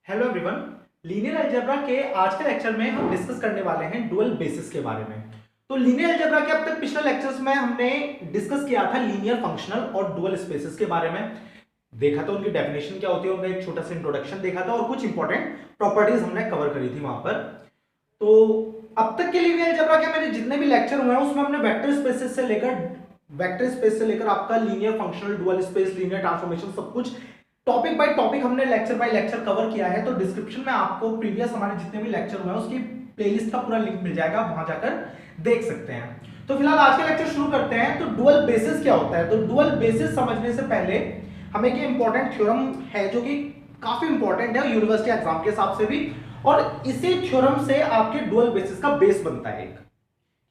Hello everyone. Linear algebra के आज के लेक्चर में हम डिस्कस करने वाले हैं डुअल बेसिस के बारे में। तो लीनियर अलजेब्रा के अब तक पिछले लेक्चर्स में हमने डिस्कस किया था लीनियर फंक्शनल और डुअल स्पेसेस के बारे में। देखा था उनकी डेफिनेशन क्या होती है, उनका एक छोटा सा इंट्रोडक्शन देखा था और कुछ इंपॉर्टेंट प्रॉपर्टीज हमने कवर करी थी वहां पर। तो अब तक के लीनियर अलजेब्रा के मेरे जितने भी लेक्चर हुए हैं उसमें हमने वेक्टर स्पेस से लेकर आपका linear functional dual space linear transformation सब कुछ टॉपिक बाय टॉपिक हमने लेक्चर बाय लेक्चर कवर किया है। तो डिस्क्रिप्शन में आपको प्रीवियस हमारे जितने भी लेक्चर हुए हैं उसकी प्लेलिस्ट का पूरा लिंक मिल जाएगा, आप वहां जाकर देख सकते हैं। तो फिलहाल आज का लेक्चर शुरू करते हैं। तो डुअल बेसिस क्या होता है? तो डुअल बेसिस समझने से पहले हमें एक इंपॉर्टेंट थ्योरम है जो कि काफी इंपॉर्टेंट है यूनिवर्सिटी एग्जाम के हिसाब से भी, और इसी थ्योरम से आपके डुअल बेसिस का बेस बनता है। एक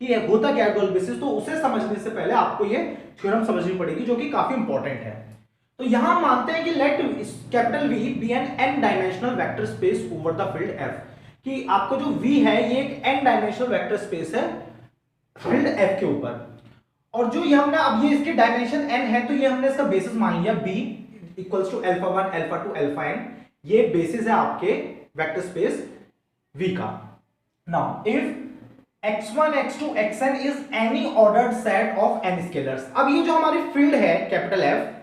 ये होता क्या है डुअल बेसिस, तो उसे समझने से पहले आपको ये थ्योरम समझनी पड़ेगी जो कि काफी इंपॉर्टेंट है। तो यहां मानते हैं कि let capital V be an n dimensional vector space over the field F, कि आपको जो V है ये एक n डायमेंशनल वेक्टर स्पेस है फील्ड F के ऊपर। और जो ये हमने अब ये इसके डायमेंशन n है तो ये हमने इसका बेसिस मान लिया B equals to alpha 1 alpha 2 alpha n, ये बेसिस है आपके वेक्टर स्पेस V का। Now if x1 x2 xn is any ordered set of n scalars. अब ये जो हमारी फील्ड है कैपिटल F,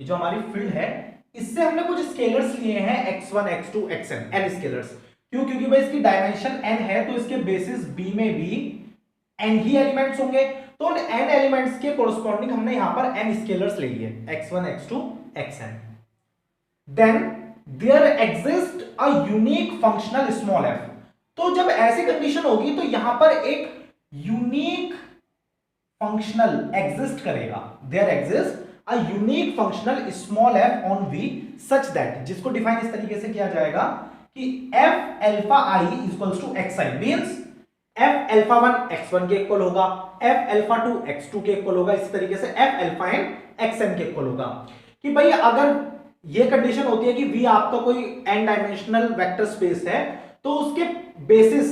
ये जो हमारी फील्ड है इससे हमने कुछ स्केलर्स लिए हैं x1 x2 xn, n scalars. क्यों? क्योंकि भाई इसकी डायमेंशन n है तो इसके बेसिस B में भी n ही एलिमेंट्स होंगे। तो उन n एलिमेंट्स के कोरस्पॉन्डिंग हमने यहां पर n स्केलर्स ले लिए x1 x2 xn। Then there exist a unique functional small f। तो जब ऐसी कंडीशन होगी तो यहां पर एक यूनिक फंक्शनल एग्जिस्ट करेगा। There exist a unique functional small f on V such that, जिसको डिफाइन इस तरीके से किया जाएगा कि f alpha I equals to xi means f alpha 1 x1 के इक्वल होगा, f alpha 2 x2 के इक्वल होगा, इस तरीके से f alpha n xn के इक्वल होगा। कि भाई अगर ये कंडीशन होती है कि V आपका कोई n डायमेंशनल वेक्टर स्पेस है तो उसके बेसिस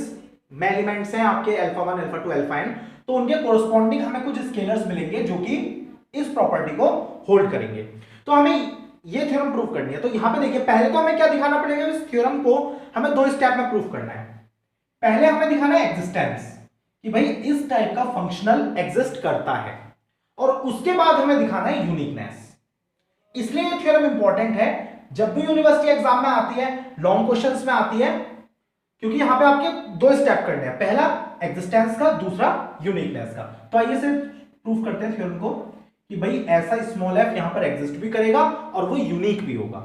में एलिमेंट्स हैं आपके alpha 1 alpha 2 alpha n, तो उनके कोरस्पॉन्डिंग हमें कुछ स्केलर्स मिलेंगे जो कि इस प्रॉपर्टी को होल्ड करेंगे। तो हमें ये थ्योरम प्रूव करनी है। तो यहां पे देखिए पहले तो हमें क्या दिखाना पड़ेगा, इस थ्योरम को हमें दो स्टेप में प्रूव करना है। पहले हमें दिखाना है एग्जिस्टेंस, कि भाई इस टाइप का फंक्शनल एग्जिस्ट करता है, और उसके बाद हमें दिखाना है यूनिकनेस। इसलिए ये थ्योरम इंपॉर्टेंट है जब भी यूनिवर्सिटी एग्जाम में आती है, लॉन्ग क्वेश्चंस में आती है, क्योंकि यहां पे आपके दो स्टेप करने हैं, पहला एग्जिस्टेंस का, दूसरा यूनिकनेस का। तो आइए से प्रूव करते हैं थ्योरम को कि भाई ऐसा स्मॉल f यहां पर एग्जिस्ट भी करेगा और वो यूनिक भी होगा।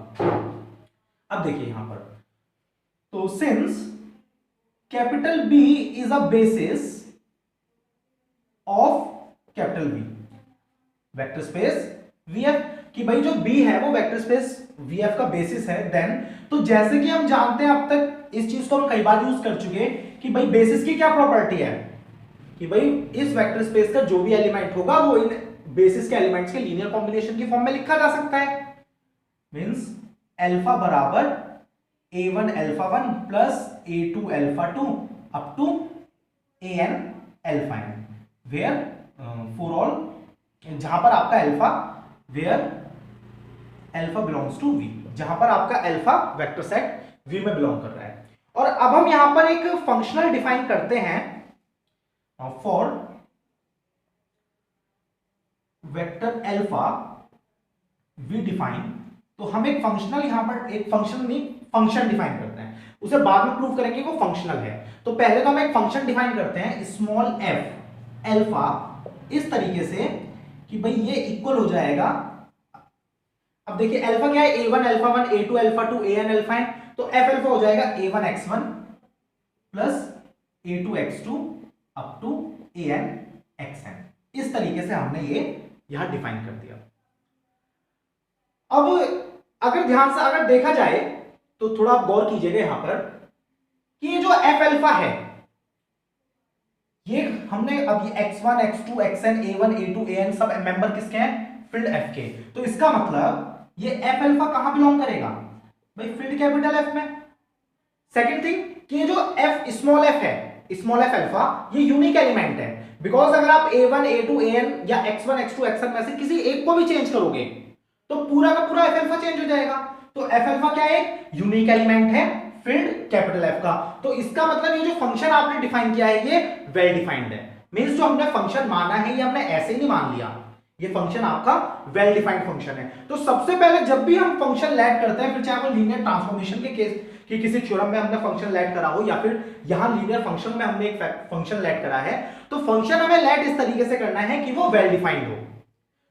अब देखिए यहां पर, तो since capital B is a basis of capital V vector space VF, कि भाई जो B है वो वेक्टर स्पेस VF का बेसिस है, देन तो जैसे कि हम जानते हैं अब तक इस चीज को हम कई बार यूज कर चुके हैं कि भाई बेसिस की क्या प्रॉपर्टी है, कि भाई इस वेक्टर स्पेस का जो भी एलिमेंट होगा वो इन बेसिस के एलिमेंट्स के लीनियर कॉम्बिनेशन की फॉर्म में लिखा जा सकता है। मींस अल्फा बराबर a1 alpha 1 plus a2 alpha 2 up to an alpha n, where for all, जहां पर आपका alpha, where alpha belongs to V, जहां पर आपका अल्फा वेक्टर सेट V में बिलोंग कर रहा है। और अब हम यहां पर एक फंक्शनल डिफाइन करते हैं for vector alpha V define. तो हम एक फंक्शनल यहां पर एक फंक्शन डिफाइन करते हैं, उसे बाद में प्रूव करेंगे वो फंक्शनल है। तो पहले तो हम एक फंक्शन डिफाइन करते हैं स्मॉल f अल्फा इस तरीके से कि भाई ये इक्वल हो जाएगा। अब देखिए अल्फा क्या है, a1 alpha 1 a2 alpha 2 an alpha n, तो f अल्फा हो जाएगा a1 x1 plus a2 x2 up to an xn। इस तरीके से हमने ये यहां डिफाइन कर दिया। अब अगर ध्यान से अगर देखा जाए तो थोड़ा गौर कीजिएगा यहां पर कि ये जो f अल्फा है ये हमने अब ये x1 x2 xn a1 a2 an सब मेंबर किसके हैं, फील्ड f के। तो इसका मतलब ये f अल्फा कहां बिलोंग करेगा भाई, फील्ड कैपिटल F में। सेकंड थिंग कि ये जो f स्मॉल f है, स्मॉल f अल्फा, ये यूनिक एलिमेंट है, बिकॉज अगर आप a1 a2 an या x1 x2 xn में से किसी एक को भी चेंज करोगे तो पूरा का पूरा f अल्फा चेंज हो जाएगा। तो एफ अल्फा क्या है, एक यूनिक एलिमेंट है फील्ड कैपिटल एफ का। तो इसका मतलब ये जो फंक्शन आपने डिफाइन किया है ये वेल डिफाइंड है। मींस जो हमने फंक्शन माना है ये हमने ऐसे ही नहीं मान लिया, ये फंक्शन आपका वेल डिफाइंड फंक्शन है। तो सबसे पहले जब भी हम फंक्शन लेट करते हैं, फिर चाहे वो लीनियर ट्रांसफॉर्मेशन के केस कि किसी थ्योरम में हमने फंक्शन लेट करा हो या फिर यहां लीनियर फंक्शन में हमने एक फंक्शन लेट करा है, तो फंक्शन हमें लेट इस तरीके से करना है कि वो वेल डिफाइंड हो।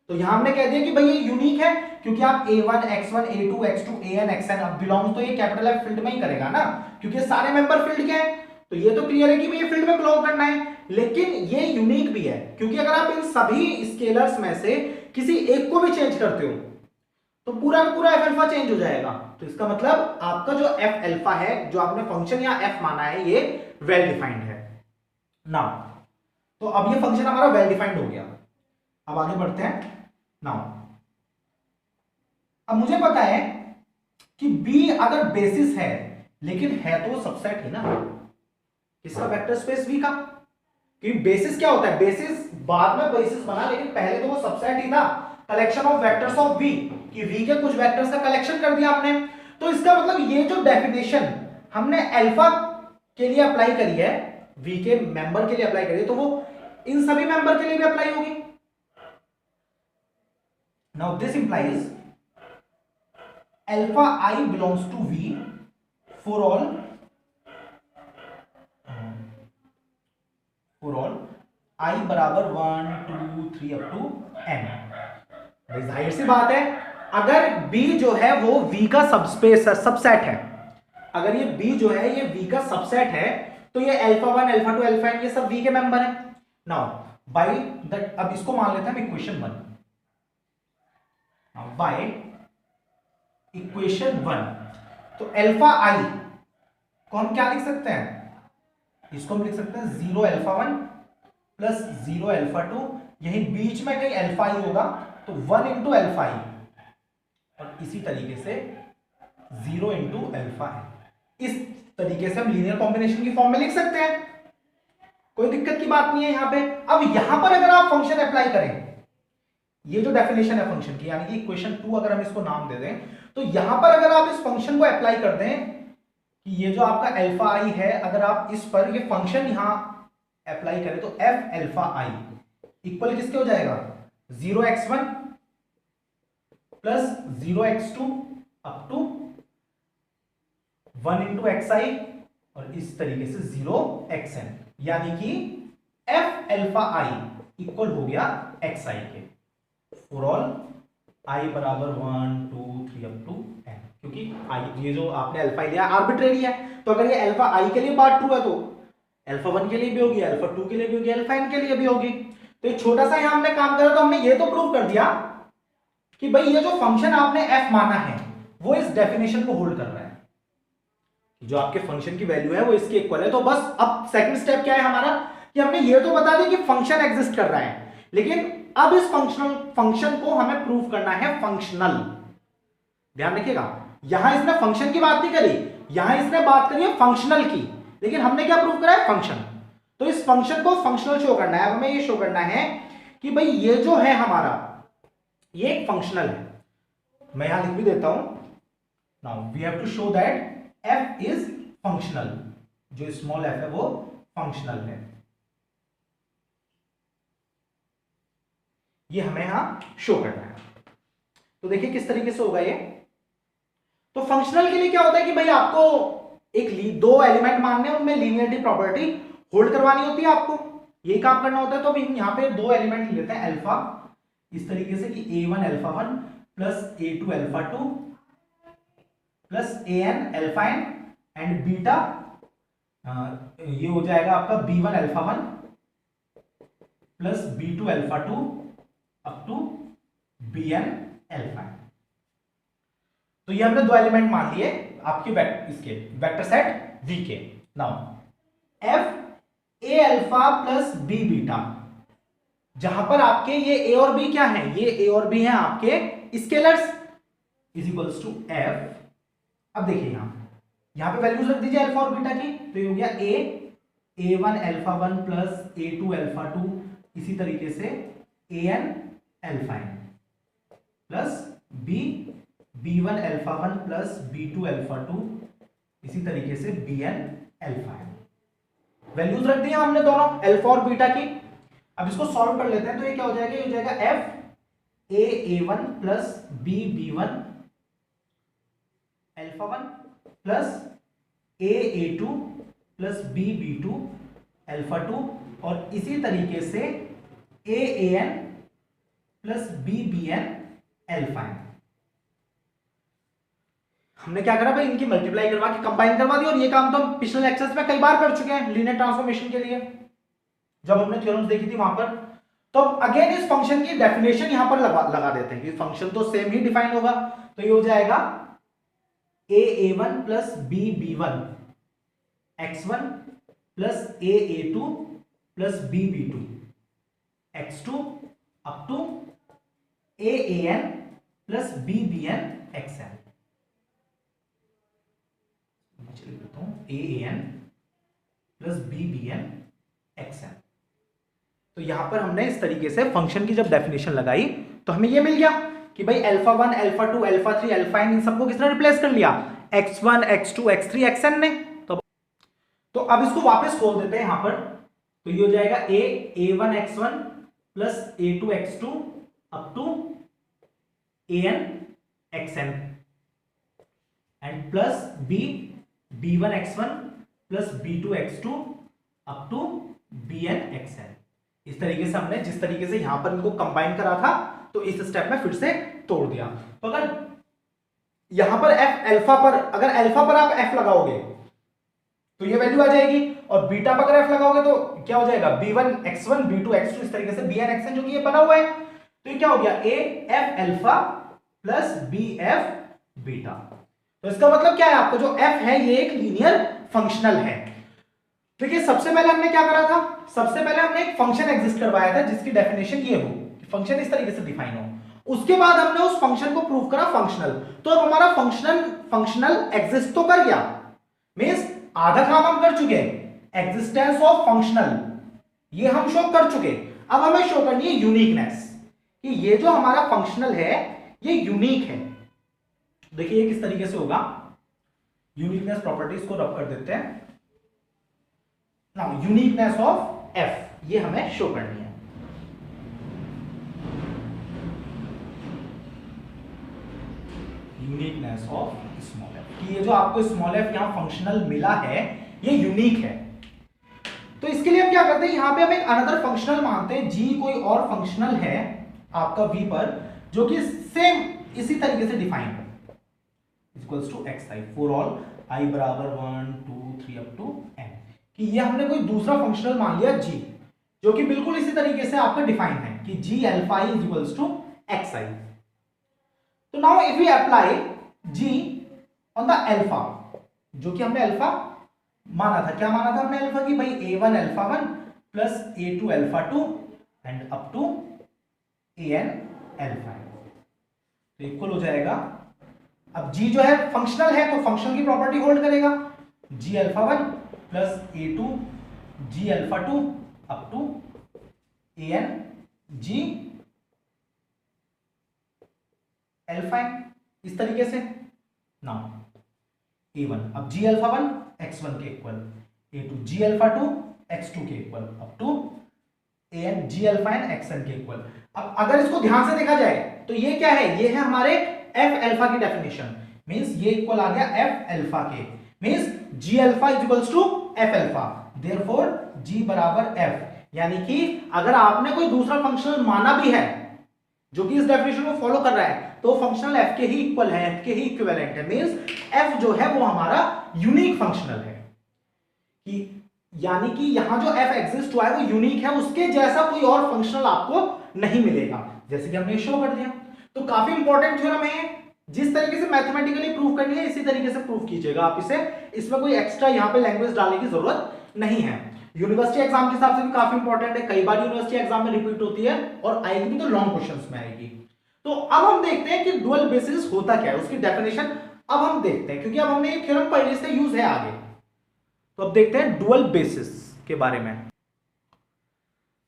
तो यहां हमने कह दिया कि भाई ये यूनिक है क्योंकि आप a1 x1 a2 x2 an xn अब बिलोंग्स तो ये कैपिटल एफ फील्ड में ही करेगा ना, क्योंकि सारे मेंबर फील्ड के हैं। तो ये तो क्लियर है कि भाई ये फील्ड में बिलोंग करना है, लेकिन ये यूनिक भी है क्योंकि अगर आप इन सभी स्केलर्स में से किसी एक को भी चेंज करते हो तो पूरा का पूरा एफ अल्फा चेंज हो जाएगा। तो इसका मतलब आपका जो एफ अल्फा है, जो आपने फंक्शन या एफ माना है, ये वेल डिफाइंड है नाउ। तो अब ये फंक्शन हमारा वेल डिफाइंड हो गया। अब आगे बढ़ते हैं नाउ। अब मुझे पता है कि B अगर बेसिस है, लेकिन है तो वो सबसेट है ना किसका, वेक्टर स्पेस V का। क्योंकि बेसिस क्या होता है, बेसिस बाद में बेसिस बना, लेकिन पहले तो वो सबसेट ही था, collection of vectors of V, कि V के कुछ वेक्टर्स का कलेक्शन कर दिया हमने। तो इसका मतलब ये जो डेफिनेशन हमने अल्फा के लिए अप्लाई करी है, V के मेंबर के लिए अप्लाई करी है, तो वो इन सभी मेंबर के लिए भी अप्लाई होगी। Now this implies alpha I belongs to V for all I बराबर 1 2 3 अप टू n। भाई जाहिर सी बात है, अगर B जो है वो V का सबस्पेस सबसेट है, अगर ये B जो है ये V का सबसेट है, तो ये अल्फा 1 अल्फा 2 अल्फा n ये सब V के मेंबर है। नाउ बाय दैट, अब इसको मान लेते हैं इक्वेशन 1। बाय इक्वेशन 1 तो अल्फा आई को हम क्या लिख सकते हैं, इसको हम लिख सकते हैं 0 अल्फा 1 प्लस 0 अल्फा 2, यही बीच में कहीं अल्फा आई होगा तो 1 इंटू अल्फा आई, और इसी तरीके से 0 इंटू अल्फा आई। इस तरीके से हम लीनियर कॉम्बिनेशन की फॉर्म में लिख सकते हैं, कोई दिक्कत की बात नहीं है यहां पे। अब यहां पर अगर आप फंक्शन अप्लाई करें, ये जो डेफिनेशन है फंक्शन की, यानी कि इक्वेशन 2 अगर हम इसको नाम दे दें, तो यहां पर अगर आप इस फंक्शन को अप्लाई कर दें कि ये जो आपका अल्फा आई है, अगर आप इस पर ये फंक्शन यहां अप्लाई करें तो एफ अल्फा आई इक्वल किसके हो जाएगा, 0x1 plus 0x2 up to 1 into X I, और इस तरीके से 0xn, यानी कि एफ अल्फा आई इक्वल हो गया एक्स आई के फॉर ऑल आई बराबर 1 2 3 अप टू n। क्योंकि आई ये जो आपने अल्फा लिया आर्बिट्रेरी है, तो अगर ये अल्फा आई के लिए बात ट्रू है तो अल्फा 1 के लिए भी होगी, अल्फा 2 के लिए भी होगी, अल्फा n के लिए भी होगी। तो एक छोटा सा यहां हमने काम करा, तो हमने ये तो प्रूव कर दिया कि भाई ये जो फंक्शन आपने f माना है वो इस डेफिनेशन को होल्ड कर रहा है, जो आपके फंक्शन की वैल्यू है वो इसके इक्वल है। तो बस अब सेकंड स्टेप क्या है हमारा, कि हमने ये तो बता दिया कि फंक्शन एग्जिस्ट कर रहा है, लेकिन अब इस फंक्शन को हमें प्रूव करना है फंक्शनल। ध्यान रखिएगा, यहां इसने फंक्शन की बात नहीं करी, यहां इसने बात करी है फंक्शनल की, लेकिन हमने क्या प्रूव करा है, फंक्शन। तो इस फंक्शन को फंक्शनल शो करना है। अब हमें ये शो करना है कि भाई ये जो है हमारा ये एक फंक्शनल है। मैं यहां लिख भी देता हूं, now we have to show that f is functional, जो स्मॉल f है वो फंक्शनल है। ये हमें यहां शो करना है। तो देखिए किस तरीके से होगा ये। तो फंक्शनल के लिए क्या होता है कि भाई आपको एक दो एलिमेंट मानने हैं, उनमें लीनियरिटी प्रॉपर्टी होल्ड करवानी होती है, आपको यही काम करना होता है। तो अभी यहां पे दो एलिमेंट लेते हैं अल्फा, इस तरीके से कि a1 alpha 1 plus a2 alpha 2 plus an alpha n and beta, ये हो जाएगा आपका b1 alpha 1 plus b2 alpha 2 up to bn alpha. तो ये हमने दो एलिमेंट मान लिए आपके इसके वेक्टर सेट V के। Now f a alpha plus b beta, जहां पर आपके ये a और b क्या है, ये a और b हैं आपके scalars, is equals to f। अब देखिए यहां पे वैल्यूज रख दीजिए अल्फा और बीटा की, तो ये हो गया a1 alpha 1 plus a2 alpha 2, इसी तरीके से an alpha n plus b B1 alpha 1 plus B2 alpha 2, इसी तरीके से Bn अल्फा है। वैल्यूज रख दी हमने दोनों अल्फा और बीटा की। अब इसको सॉल्व कर लेते हैं, तो ये क्या हो जाएगा, ये हो जाएगा f a1 plus b1 alpha 1 plus a2 plus b2 alpha 2, और इसी तरीके से an प्लस bbn अल्फा है। हमने क्या करा भाई, इनकी मल्टीप्लाई करवा के कंबाइन करवा दी, और ये काम तो हम पिछले लेक्चर्स में कई बार कर चुके हैं लीनियर ट्रांसफॉर्मेशन के लिए, जब हमने थ्योरम्स देखी थी वहां पर। तो अगेन इस फंक्शन की डेफिनेशन यहां पर लगा देते हैं कि फंक्शन तो सेम ही डिफाइन होगा। तो ये हो जाएगा a1 plus b1 x1 plus a2 plus b2 x2 up to an plus bbn xn। चलिए लिखता हूं an प्लस bbn xn। तो यहां पर हमने इस तरीके से फंक्शन की जब डेफिनेशन लगाई तो हमें ये मिल गया कि भाई alpha 1 alpha 2 alpha 3 alpha n इन सबको किसने रिप्लेस कर लिया, x1 x2 x3 xn ने। तो अब इसको वापस खोल देते हैं यहां पर। तो ये हो जाएगा a1 x1 plus a2 x2 up to an xn and plus b1 x1 plus b2 x2 up to bn xn। इस तरीके से हमने जिस तरीके से यहां पर इनको कंबाइन करा था, तो इस स्टेप में फिर से तोड़ दिया। तो अगर यहां पर f अल्फा पर, अगर अल्फा पर आप f लगाओगे तो ये वैल्यू आ जाएगी, और बीटा पर अगर f लगाओगे तो क्या हो जाएगा, b1 x1 b2 x2 इस तरीके से bn xn, जो कि ये बना हुआ है। तो ये क्या हो गया, a f alpha plus b f beta. तो इसका मतलब क्या है, आपको जो f है ये एक लीनियर फंक्शनल है। देखिए सबसे पहले हमने क्या करा था, सबसे पहले हमने एक फंक्शन एग्जिस्ट करवाया था जिसकी डेफिनेशन ये हो कि फंक्शन इस तरीके से डिफाइन हो। उसके बाद हमने उस फंक्शन को प्रूव करा फंक्शनल। तो अब हमारा फंक्शनल एग्जिस्ट तो कर गया, मींस आधा काम हम कर चुके, एग्जिस्टेंस ऑफ फंक्शनल ये हम शो कर चुके। अब हमें शो करनी है यूनिकनेस, कि ये जो हमारा फंक्शनल है ये यूनिक है। देखिए ये किस तरीके से होगा, यूनिकनेस प्रॉपर्टीज को रब कर देते हैं। नाउ यूनिकनेस ऑफ f ये हमें शो करनी है। यूनिकनेस ऑफ स्मॉल f, कि ये जो आपको स्मॉल f यहां फंक्शनल मिला है ये यूनिक है। तो इसके लिए हम क्या करते हैं, यहां पे हम एक अनदर फंक्शनल मानते हैं, g कोई और फंक्शनल है आपका v पर, जो कि सेम इसी तरीके से डिफाइन है, equals to xi for all i बराबर 1 2 3 अप टू n, कि ये हमने कोई दूसरा फंक्शनल मान लिया g, जो कि बिल्कुल इसी तरीके से आपका डिफाइन है कि g alpha i is equals to xi। तो now if we apply g on the alpha, जो कि हमने अल्फा माना था, क्या माना था हमने अल्फा की, भाई a1 alpha 1 plus a2 alpha 2 and up to an alpha, तो इक्वल हो जाएगा। अब g जो है फंक्शनल है तो फंक्शन की प्रॉपर्टी होल्ड करेगा, g alpha 1 plus a2 g alpha 2 up to an g alpha, इस तरीके से। नाउ a1, अब g अल्फा 1 x1 के equal, a2 g alpha 2 x2 के equal up to an g alpha n xn के equal. अब अगर इसको ध्यान से देखा जाए तो ये क्या है, ये है हमारे f अल्फा की डेफिनेशन, मींस ये इक्वल आ गया f अल्फा के, means g alpha is equals to f alpha, therefore g बराबर f। यानी कि अगर आपने कोई दूसरा फंक्शनल माना भी है जो कि इस डेफिनेशन को फॉलो कर रहा है, तो फंक्शनल f के ही इक्वल है, f के ही इक्विवेलेंट है, मींस f जो है वो हमारा यूनिक फंक्शनल है, कि यानी कि यहां जो f एग्जिस्ट हुआ है वो यूनिक है, उसके जैसा कोई और फंक्शनल आपको नहीं मिलेगा, जैसे कि हमने शो कर दिया। तो काफी इंपॉर्टेंट थ्योरम है, जिस तरीके से मैथमेटिकली प्रूव करनी है इसी तरीके से प्रूव कीजिएगा आप इसे, इसमें कोई एक्स्ट्रा यहां पे लैंग्वेज डालने की जरूरत नहीं है। यूनिवर्सिटी एग्जाम के हिसाब से भी काफी इंपॉर्टेंट है, कई बार यूनिवर्सिटी एग्जाम में रिपीट होती है और आएगी भी तो लॉन्ग क्वेश्चंस में आएगी। तो अब हम देखते हैं कि डुअल बेसिस होता क्या है, उसकी डेफिनेशन अब हम देखते हैं, क्योंकि अब हमने ये थ्योरम पहले से यूज है आगे। तो अब देखते हैं डुअल बेसिस के बारे में।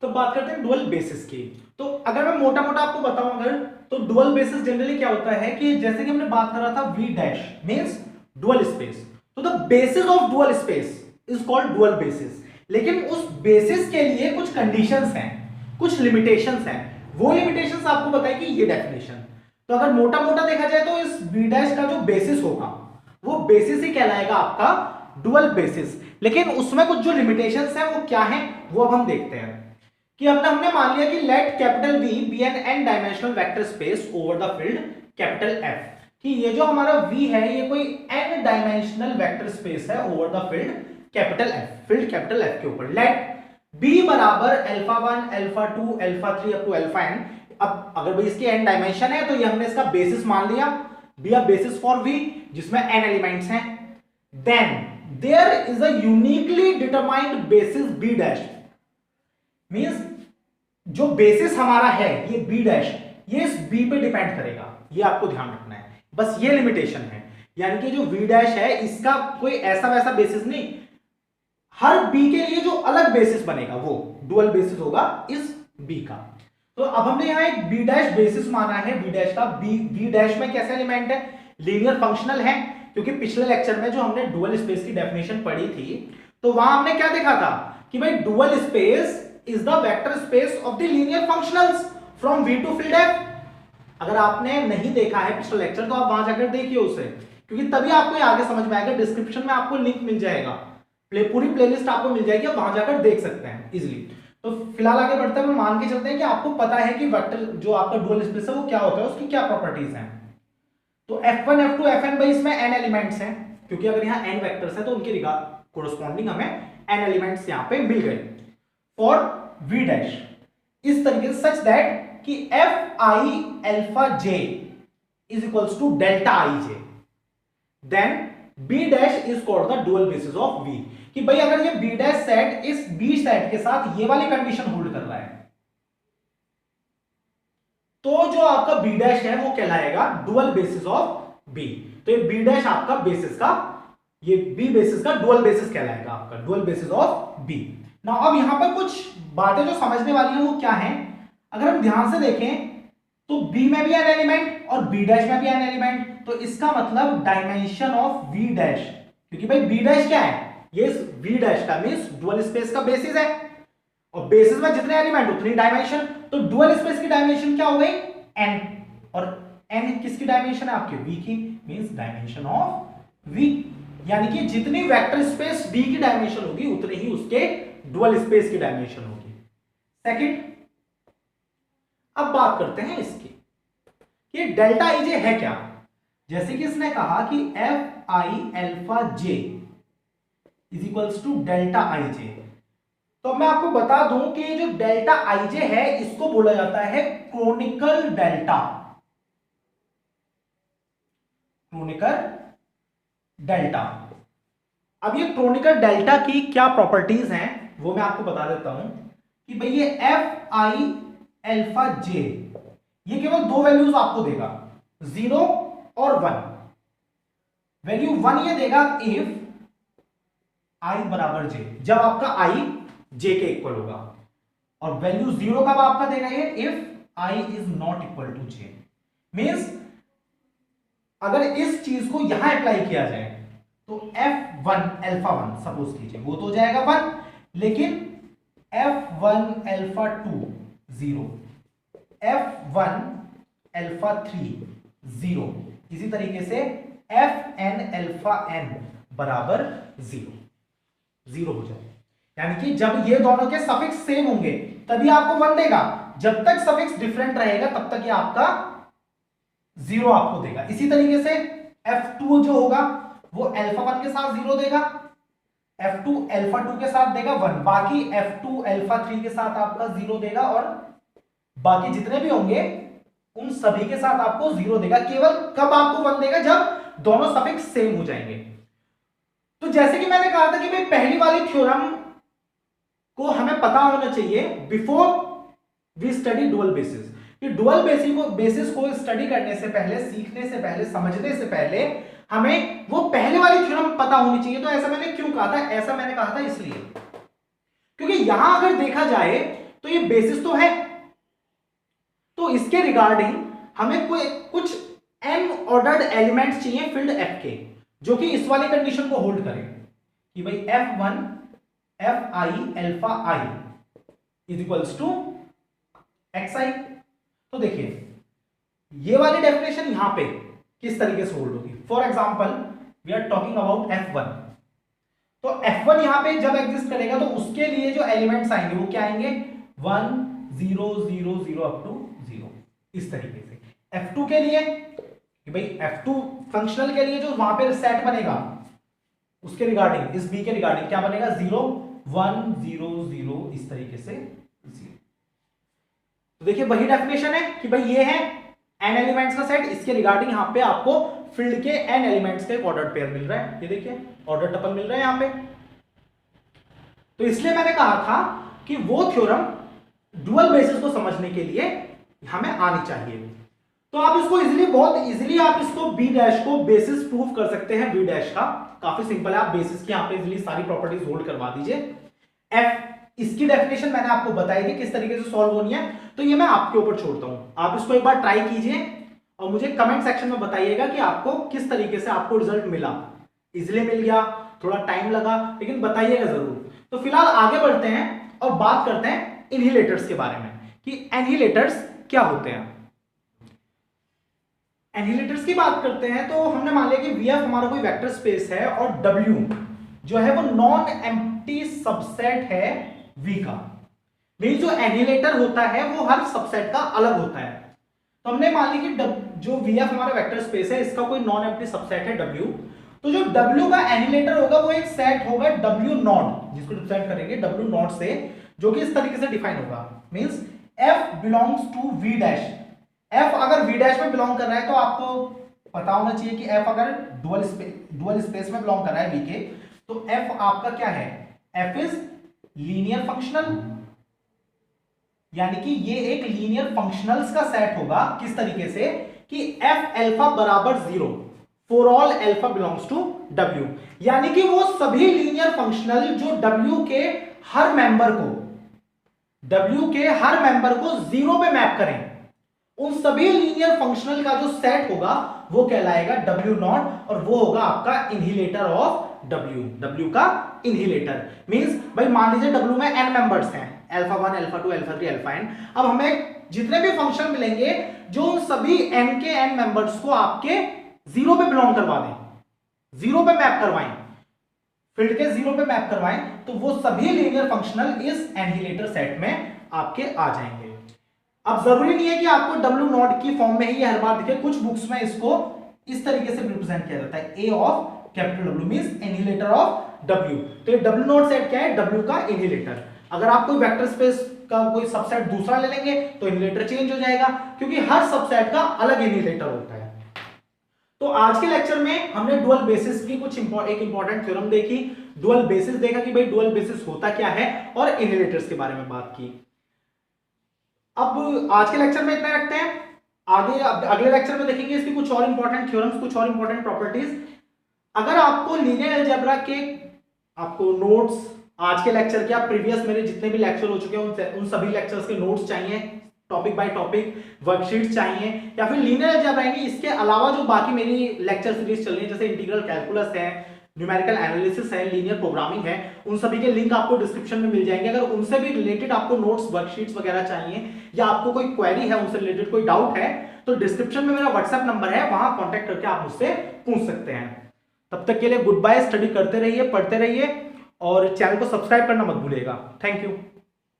तो बात करते हैं डुअल बेसिस की। तो अगर मैं मोटा मोटा आपको बताऊं, अगर तो डुअल बेसिस जनरली क्या होता है कि जैसे कि हमने बात कर रहा था V dash means dual space, तो the basis of dual space is called dual basis. लेकिन उस बेसिस के लिए कुछ कंडीशंस हैं, कुछ लिमिटेशंस हैं, वो लिमिटेशंस आपको बताएगी ये डेफिनेशन। तो अगर मोटा मोटा देखा जाए तो इस बी डैश का जो बेसिस होगा वो बेसिस ही कहलाएगा आपका डुअल बेसिस। लेकिन उसमें कुछ जो लिमिटेशंस हैं वो क्या हैं वो अब हम देखते हैं। कि अब हमने मान लिया कि let capital V be an n dimensional vector space over the field capital F, कि ये जो हमारा V है ये कोई n डायमेंशनल वेक्टर स्पेस है over the field capital F, field capital F के ऊपर। लेट B बराबर alpha 1 alpha 2 alpha 3 up to alpha n। अब अगर भाई इसकी n डायमेंशन है तो ये हमने इसका बेसिस मान लिया, be a basis for V जिसमें n एलिमेंट्स हैं। Then there is a uniquely determined basis B dash, means जो बेसिस हमारा है ये बी डैश, ये इस बी पे डिपेंड करेगा, ये आपको ध्यान रखना है, बस ये लिमिटेशन है। यानी कि जो वी डैश है इसका कोई ऐसा वैसा बेसिस नहीं, हर बी के लिए जो अलग बेसिस बनेगा वो डुअल बेसिस होगा इस बी का। तो अब हमने यहां एक बी डैश बेसिस माना है बी डैश का। बी डैश में कैसे एलिमेंट है, लीनियर फंक्शनल है, क्योंकि पिछले लेक्चर में जो हमने डुअल स्पेस की डेफिनेशन पढ़ी थी तो वहां हमने क्या देखा था कि भाई dual space is the vector space of the linear functionals from V to field F। अगर आपने नहीं देखा है पिछला लेक्चर तो आप वहां जाकर देखिए उसे, क्योंकि तभी आपको ये आगे समझ में आएगा। डिस्क्रिप्शन में आपको लिंक मिल जाएगा, पूरी प्लेलिस्ट आपको मिल जाएगी, आप वहां जाकर देख सकते हैं इजीली। तो फिलहाल आगे बढ़ते हैं, मान के चलते हैं कि आपको पता है कि वेक्टर जो आपका डुअल स्पेस है वो क्या होता है, उसकी क्या प्रॉपर्टीज हैं। तो F1 F2 Fn भाई इसमें n एलिमेंट्स हैं, क्योंकि अगर यहाँ n वेक्टर्स हैं तो उनके कोरस्पॉन्डिंग हमें n एलिमेंट्स यहाँ पे मिल गए फॉर V डैश इस तरीके से सच दैट कि F I alpha j is equals to delta I j, then B dash is called the dual basis of V। कि भाई अगर ये B डैश सेट इस B सेट के साथ ये वाली कंडीशन होल्ड कर रहा है तो जो आपका B डैश है वो कहलाएगा डुअल बेसिस ऑफ B। तो ये B डैश आपका बेसिस का, ये B बेसिस का डुअल बेसिस कहलाएगा आपका, डुअल बेसिस ऑफ B। ना अब यहां पर कुछ बातें जो समझने वाली हैं वो क्या हैं, अगर हम ध्यान से देखें तो B में भी एन एलिमेंट और B डैश में भी एन एलिमेंट, तो इसका मतलब डायमेंशन ऑफ V डैश, क्योंकि भाई B डैश क्या है, ये V डैश का मींस डुअल स्पेस का बेसिस है और बेसिस में जितने एलिमेंट उतनी डायमेंशन, तो डुअल स्पेस की डायमेंशन क्या हो गई n, और n किसकी डायमेंशन है आपके V की, मींस डायमेंशन ऑफ V। यानी कि जितनी वेक्टर स्पेस B की डायमेंशन होगी उतनी ही उसके डुअल स्पेस की डायमेंशन होगी। सेकंड, अब बात करते हैं इसकी कि डेल्टा IJ है क्या। जैसे कि इसने कहा कि Fi alpha j is equals to delta IJ, तो मैं आपको बता दूं कि जो डेल्टा IJ है इसको बोला जाता है क्रोनिकल डेल्टा, क्रोनिकल डेल्टा। अब ये क्रोनिकल डेल्टा की क्या प्रॉपर्टीज हैं वो मैं आपको बता देता हूं कि भाई ये Fi अल्फा j ये केवल दो वैल्यूज आपको देगा, 0 और 1। वैल्यू 1 ये देगा इफ I बराबर j, जब आपका I j के इक्वल होगा, और वैल्यू 0 कब आपका देगा ये, if I is not equal to j। मींस अगर इस चीज को यहां अप्लाई किया जाए तो F1 अल्फा 1 सपोज कीजिए वो तो हो जाएगा 1, लेकिन F1 अल्फा 2 0, F1 अल्फा 3 0, इसी तरीके से Fn अल्फा n बराबर 0 हो जाए। यानी कि जब ये दोनों के सफिक्स सेम होंगे तभी आपको 1 देगा, जब तक सफिक्स डिफरेंट रहेगा तब तक ये आपका 0 आपको देगा। इसी तरीके से F2 जो होगा वो अल्फा 1 के साथ 0 देगा, F2 अल्फा 2 के साथ देगा 1, बाकी F2 अल्फा 3 के साथ आपका 0 देगा, और बाकी जितने भी होंगे उन सभी के साथ आपको 0 देगा। केवल कब आपको 1 देगा, जब दोनों सफिक्स सेम हो जाएंगे। तो जैसे कि मैंने कहा था कि भाई पहली वाली थ्योरम को हमें पता होना चाहिए before we study dual basis, कि डुअल बेसिस को स्टडी करने से पहले, सीखने से पहले, समझने से पहले हमें वो पहले वाली थ्योरम पता होनी चाहिए। तो ऐसा मैंने क्यों कहा था, ऐसा मैंने कहा था इसलिए क्योंकि यहां अगर देखा जाए तो ये बेसिस तो है, तो इसके रिगार्डिंग हमें कोई कुछ n ऑर्डर्ड एलिमेंट्स चाहिए फील्ड f के, जो कि इस वाली कंडीशन को होल्ड करें कि भाई f1 fi alpha i is equals to xi। तो देखिए ये वाली डेफिनेशन यहां पे किस तरीके से होल्ड होगी। For example we are talking about f1, तो f1 यहां पे जब एग्जिस्ट करेगा तो उसके लिए जो एलिमेंट्स आएंगे वो क्या आएंगे 1 0 0 0 अप टू 0 इस तरीके से। f2 के लिए कि भाई f2 फंक्शनल के लिए जो वहां पे सेट बनेगा उसके रिगार्डिंग, इस b के रिगार्डिंग क्या बनेगा 0 1 0 0 इस तरीके से 0। तो देखिए वही डेफिनेशन है कि भाई ये है n एलिमेंट्स का सेट, इसके रिगार्डिंग यहां पे आपको फील्ड के n एलिमेंट्स के ऑर्डर पेयर मिल रहा है। ये देखिए ऑर्डर टपल मिल रहा है यहां पे। तो इसलिए मैंने कहा था कि वो थ्योरम डुअल बेसिस को समझने के लिए हमें आनी चाहिए। तो आप इसको इजीली, बहुत इजीली आप इसको b डैश को बेसिस प्रूफ कर सकते हैं। b डैश का काफी सिंपल है, आप बेसिस की यहां पे इजीली सारी प्रॉपर्टीज होल्ड करवा दीजिए। f इसकी डेफिनेशन मैंने आपको बताई थी किस तरीके से सॉल्व होनी है, तो ये मैं आपके ऊपर छोड़ता हूं। आप इसको एक बार ट्राई कीजिए और मुझे कमेंट सेक्शन में बताइएगा कि आपको किस तरीके से आपको रिजल्ट मिला। इजीली मिल गया, थोड़ा टाइम लगा, लेकिन बताइएगा जरूर। तो फिलहाल आगे बढ़ते हैं और बात करते हैं इनहिलेटर्स के बारे में कि इनहिलेटर्स क्या होते हैं। इनहिलेटर्स की बात करते हैं तो हमने मान लिया कि VF हमारा कोई वेक्टर स्पेस है और W जो है वो नॉन एम्प्टी सबसेट है V का। मीन जो एनिहिलेटर होता है वो हर सबसेट का अलग होता है। तो हमने मान ली कि जो VF हमारा वेक्टर स्पेस है इसका कोई नॉन एम्प्टी सबसेट है W, तो जो W का एनिहिलेटर होगा वो एक सेट होगा W नॉट, जिसको रिप्रेजेंट करेंगे W नॉट से, जो कि इस तरीके से डिफाइन होगा। Means F belongs to V dash. F अगर V डैश में बिलोंग कर रहा है तो आपको पता होना चाहिए कि F अगर डुअल स्पेस में बिलोंग कर रहा है V के, तो F आपका क्या है, F इज लीनियर फंक्शनल, यानी कि ये एक लीनियर फंक्शनल्स का सेट होगा। किस तरीके से कि F अल्फा बराबर 0 for all alpha belongs to W, यानी कि वो सभी लीनियर फंक्शनल जो W के हर मेंबर को 0 पे मैप करें, उन सभी लीनियर फंक्शनल का जो सेट होगा वो कहलाएगा W नॉट, और वो होगा आपका इनहिलेटर ऑफ W का इनहिलेटर। मींस भाई मान लीजिए W में n मेंबर्स हैं, alpha 1 alpha 2 alpha 3 alpha n। अब हमें जितने भी फंक्शन मिलेंगे जो सभी n के n मेंबर्स को आपके 0 पे बिलोंग करवा दें, 0 पे मैप करवाएं, फील्ड के 0 पे मैप करवाएं, तो वो सभी लीनियर फंक्शनल इस एनहिलेटर सेट में आपके आ जाएंगे। अब जरूरी नहीं है कि आपको W नॉट की फॉर्म में ही हर बार दिखे, कुछ बुक्स में इसको इस तरीके से रिप्रेजेंट किया जाता है, A of capital W means annihilator of W। तो ये W नॉट सेट क्या है, W का इनहिलेटर। अगर आप कोई वेक्टर स्पेस का कोई सबसेट दूसरा ले लेंगे तो इनहिलेटर चेंज हो जाएगा, क्योंकि हर सबसेट का अलग इनहिलेटर होता है। तो आज के लेक्चर में हमने डुअल बेसिस की एक इंपॉर्टेंट थ्योरम देखी, डुअल बेसिस देखा कि भाई डुअल बेसिस होता क्या है, और इनहिलेटर्स के बारे में बात की। अब आज के लेक्चर में इतना रखते हैं, आगे अगले लेक्चर में देखेंगे इसकी कुछ और इंपॉर्टेंट थ्योरम्स, कुछ और इंपॉर्टेंट प्रॉपर्टीज। अगर आपको लीनियर अलजेब्रा के आपको नोट्स आज के लेक्चर के, आप प्रीवियस मेरे जितने भी लेक्चर हो चुके हैं उन सभी लेक्चर्स के नोट्स चाहिए, टॉपिक बाय टॉपिक वर्कशीट्स चाहिए, या फिर लीनियर अलजेब्रा नहीं, इसके अलावा जो बाकी मेरी लेक्चर सीरीज चल रही है जैसे इंटीग्रल कैलकुलस है, न्यूमेरिकल एनालिसिस है, लीनियर प्रोग्रामिंग है, उन सभी के लिंक आपको डिस्क्रिप्शन में मिल जाएंगे। अगर उनसे भी रिलेटेड आपको नोट्स वर्कशीट्स वगैरह चाहिए, या आपको कोई क्वेरी है उनसे रिलेटेड कोई डाउट है, तो डिस्क्रिप्शन में मेरा व्हाट्सएप नंबर है, वहां कॉन्टेक्ट करके आप मुझसे पूछ सकते हैं। तब तक के लिए गुड बाय, स्टडी करते रहिए, पढ़ते रहिए, और चैनल को सब्सक्राइब करना मत भूलिएगा। Thank you.